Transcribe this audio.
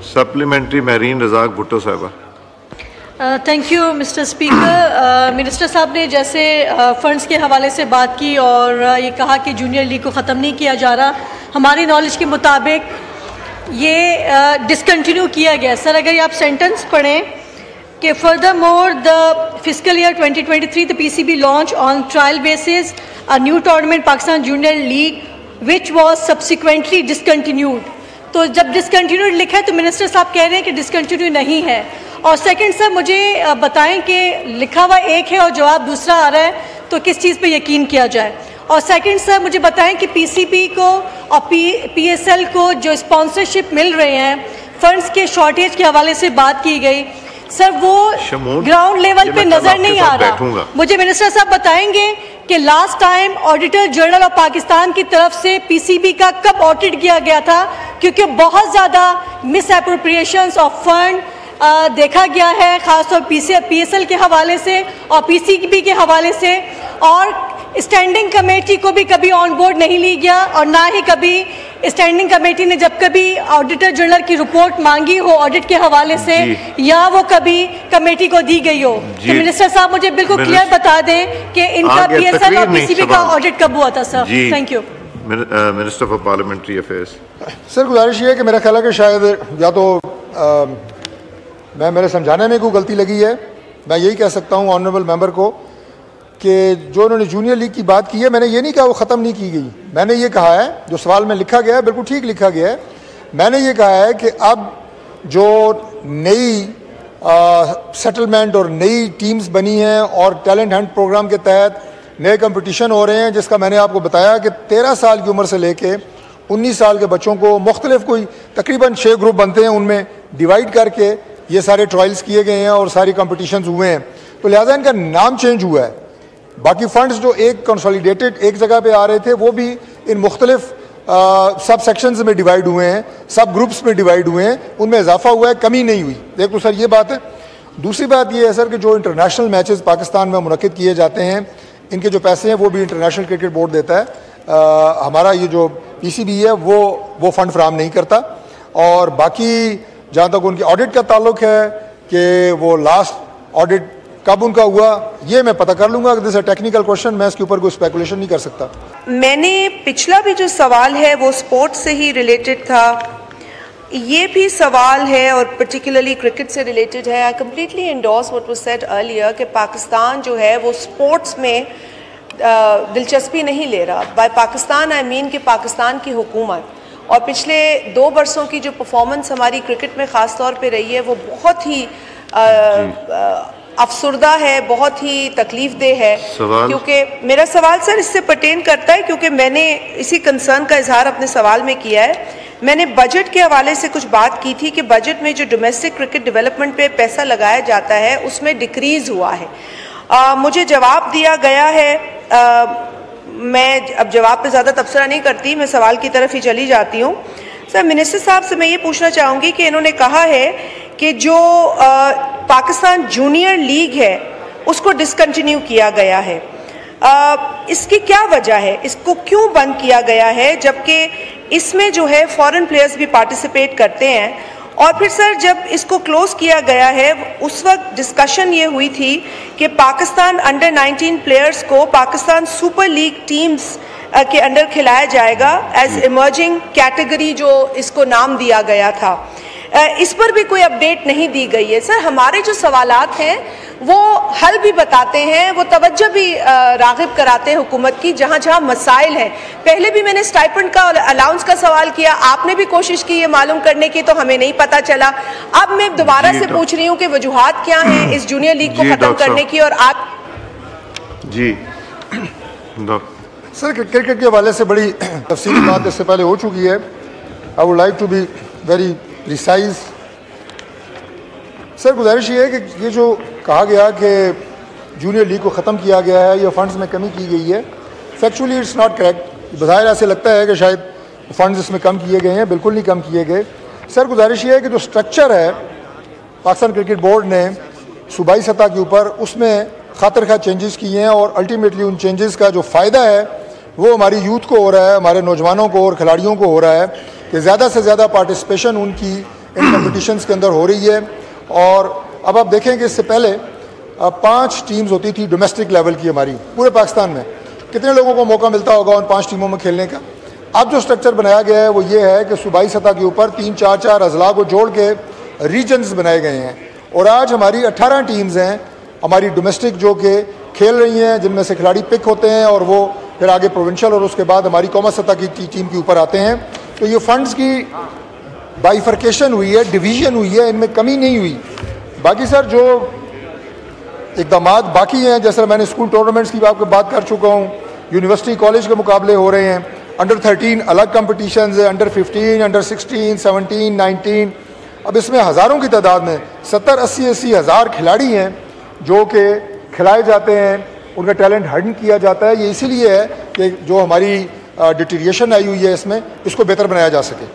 Supplementary Mehreen Razzaq Bhutto साहिबा। Thank you mister speaker. Minister साहब ने जैसे फ़ंड्स के हवाले से बात की और ये कहा कि जूनियर लीग को ख़त्म नहीं किया जा रहा, हमारी नॉलेज के मुताबिक ये डिसकंटिन्यू किया गया। सर अगर ये आप सेंटेंस पढ़ें कि further more the fiscal year 2023 the PCB launch on trial basis a new tournament Pakistan junior league which was subsequently discontinued. तो जब डिसकंटिन्यूड लिखा है तो मिनिस्टर साहब कह रहे हैं कि डिसकंटिन्यू नहीं है। और सेकंड सर मुझे बताएं कि लिखा हुआ एक है और जवाब दूसरा आ रहा है, तो किस चीज़ पे यकीन किया जाए। और सेकंड सर मुझे बताएं कि PCB को और PSL को जो स्पॉन्सरशिप मिल रहे हैं, फंड्स के शॉर्टेज के हवाले से बात की गई, सर वो ग्राउंड लेवल पे नजर नहीं आ रहा। मुझे मिनिस्टर साहब बताएंगे कि last time auditor general of Pakistan की तरफ से PCB का कब ऑडिट किया गया था, क्योंकि बहुत ज़्यादा मिस एप्रोप्रिएशंस ऑफ फंड देखा गया है, खासतौर PSL के हवाले से और PCB के हवाले से। और स्टैंडिंग कमेटी को भी कभी ऑन बोर्ड नहीं ली गया और ना ही कभी स्टैंडिंग कमेटी ने जब कभी ऑडिटर जनरल की रिपोर्ट मांगी हो ऑडिट के हवाले से या वो कभी कमेटी को दी गई हो। तो मिनिस्टर साहब मुझे बिल्कुल क्लियर बता दें कि इनका PSL और PCB का ऑडिट कब हुआ था sir. Thank you. Minister for parliamentary affairs. Sir गुजारिश ये है कि मेरा ख्याल है कि शायद या तो मेरे समझाने में कोई गलती लगी है। मैं यही कह सकता हूँ ऑनरेबल मेंबर को कि जो उन्होंने जूनियर लीग की बात की है, मैंने ये नहीं कहा वो ख़त्म नहीं की गई। मैंने ये कहा है, जो सवाल में लिखा गया है बिल्कुल ठीक लिखा गया है। मैंने ये कहा है कि अब जो नई सेटलमेंट और नई टीम्स बनी हैं और टैलेंट हंट प्रोग्राम के तहत नए कंपटीशन हो रहे हैं, जिसका मैंने आपको बताया कि 13 साल की उम्र से लेके 19 साल के बच्चों को मुख्तलिफ कोई तकरीबन 6 ग्रुप बनते हैं, उनमें डिवाइड करके ये सारे ट्रायल्स किए गए हैं और सारी कंपटीशंस हुए हैं। तो लिहाजा इनका नाम चेंज हुआ है। बाकी फंड्स जो एक कंसोलिडेटेड एक जगह पे आ रहे थे वो भी इन मुख्तलिफ सब सेक्शंस में डिवाइड हुए हैं, सब ग्रुप्स में डिवाइड हुए हैं, उनमें इजाफा हुआ है, कमी नहीं हुई। एक तो सर ये बात है। दूसरी बात ये है सर कि जो इंटरनेशनल मैचेस पाकिस्तान में मुनक्किद किए जाते हैं, इनके जो पैसे हैं वो भी इंटरनेशनल क्रिकेट बोर्ड देता है। हमारा ये जो PCB है वो फंड फ्राहम नहीं करता। और बाकी जहाँ तक उनकी ऑडिट का ताल्लुक है कि वो लास्ट ऑडिट कब उनका हुआ, ये मैं पता कर लूँगा। This is a technical question, मैं इसके ऊपर कोई स्पेकुलेशन नहीं कर सकता। मैंने पिछला भी जो सवाल है वो स्पोर्ट्स से ही रिलेटेड था, ये भी सवाल है और पर्टिकुलरली क्रिकेट से रिलेटेड है। I completely endorse what was said earlier कि पाकिस्तान जो है वो स्पोर्ट्स में दिलचस्पी नहीं ले रहा। बाय पाकिस्तान आई मीन कि पाकिस्तान की हुकूमत। और पिछले 2 बरसों की जो परफॉर्मेंस हमारी क्रिकेट में ख़ास तौर पे रही है वो बहुत ही अफसुर्दा है, बहुत ही तकलीफ दे है। क्योंकि मेरा सवाल सर इससे पर्टेन करता है, क्योंकि मैंने इसी कंसर्न का इजहार अपने सवाल में किया है। मैंने बजट के हवाले से कुछ बात की थी कि बजट में जो डोमेस्टिक क्रिकेट डेवलपमेंट पे पैसा लगाया जाता है उसमें डिक्रीज़ हुआ है। मुझे जवाब दिया गया है, मैं अब जवाब पे ज़्यादा तबसरा नहीं करती, मैं सवाल की तरफ ही चली जाती हूँ। सर मिनिस्टर साहब से मैं ये पूछना चाहूँगी कि इन्होंने कहा है कि जो पाकिस्तान जूनियर लीग है उसको डिसकंटिन्यू किया गया है। इसकी क्या वजह है, इसको क्यों बंद किया गया है, जबकि इसमें जो है फॉरेन प्लेयर्स भी पार्टिसिपेट करते हैं। और फिर सर जब इसको क्लोज किया गया है उस वक्त डिस्कशन ये हुई थी कि पाकिस्तान अंडर 19 प्लेयर्स को पाकिस्तान सुपर लीग टीम्स के अंडर खिलाया जाएगा एज इमर्जिंग कैटेगरी, जो इसको नाम दिया गया था। इस पर भी कोई अपडेट नहीं दी गई है। सर हमारे जो सवालात हैं वो हल भी बताते हैं, वो तवज्जो भी राग़िब कराते हैं हुकूमत की जहाँ जहाँ मसाइल हैं। पहले भी मैंने स्टाइपेंड का और अलाउंस का सवाल किया, आपने भी कोशिश की ये मालूम करने की, तो हमें नहीं पता चला। अब मैं दोबारा से पूछ रही हूँ कि वजूहात क्या हैं इस जूनियर लीग को ख़त्म करने की। और आप जी सर क्रिकेट के हवाले से बड़ी तफसीली बात इससे पहले हो चुकी है। I would like to be very precise. Sir गुजारिश ये है कि ये जो कहा गया कि जूनियर लीग को ख़त्म किया गया है या फंड्स में कमी की गई है, फैक्चुअली इट्स नॉट करेक्ट। बज़ाहिर ऐसे लगता है कि शायद फंड्स इसमें कम किए गए हैं, बिल्कुल नहीं कम किए गए। सर गुजारिश ये है कि जो स्ट्रक्चर है पाकिस्तान क्रिकेट बोर्ड ने सूबाई सतह के ऊपर, उसमें खातिर खा चेंजेस किए हैं और अल्टीमेटली उन चेंजेस का जो फ़ायदा है वो हमारी यूथ को हो रहा है, हमारे नौजवानों को और खिलाड़ियों को हो रहा है कि ज़्यादा से ज़्यादा पार्टिसिपेशन उनकी इन कम्पटिशन्स के अंदर हो रही है। और अब आप देखें कि इससे पहले 5 टीम्स होती थी डोमेस्टिक लेवल की हमारी पूरे पाकिस्तान में। कितने लोगों को मौका मिलता होगा उन 5 टीमों में खेलने का? अब जो स्ट्रक्चर बनाया गया है वो ये है कि सूबाई सतह के ऊपर 3-4 अजला को जोड़ के रीजन्स बनाए गए हैं और आज हमारी 18 टीम्स हैं हमारी डोमेस्टिक जो कि खेल रही हैं, जिनमें से खिलाड़ी पिक होते हैं और वो फिर आगे प्रोविंशियल और उसके बाद हमारी कौमी सतह की टीम के ऊपर आते हैं। तो ये फंड्स की बाइफर्केशन हुई है, डिवीजन हुई है, इनमें कमी नहीं हुई। बाकी सर जो इक़दाम बाकी हैं, जैसे मैंने स्कूल टूर्नामेंट्स की आपको बात कर चुका हूँ, यूनिवर्सिटी कॉलेज के मुकाबले हो रहे हैं, अंडर 13 अलग कंपटीशंस है, अंडर 15, अंडर 16, 17, 19। अब इसमें हज़ारों की तादाद में 70-80 हज़ार खिलाड़ी हैं जो कि खिलाए जाते हैं, उनका टैलेंट हर्डन किया जाता है। ये इसीलिए है कि जो हमारी डिटीरिएशन आई हुई है इसमें, इसको बेहतर बनाया जा सके।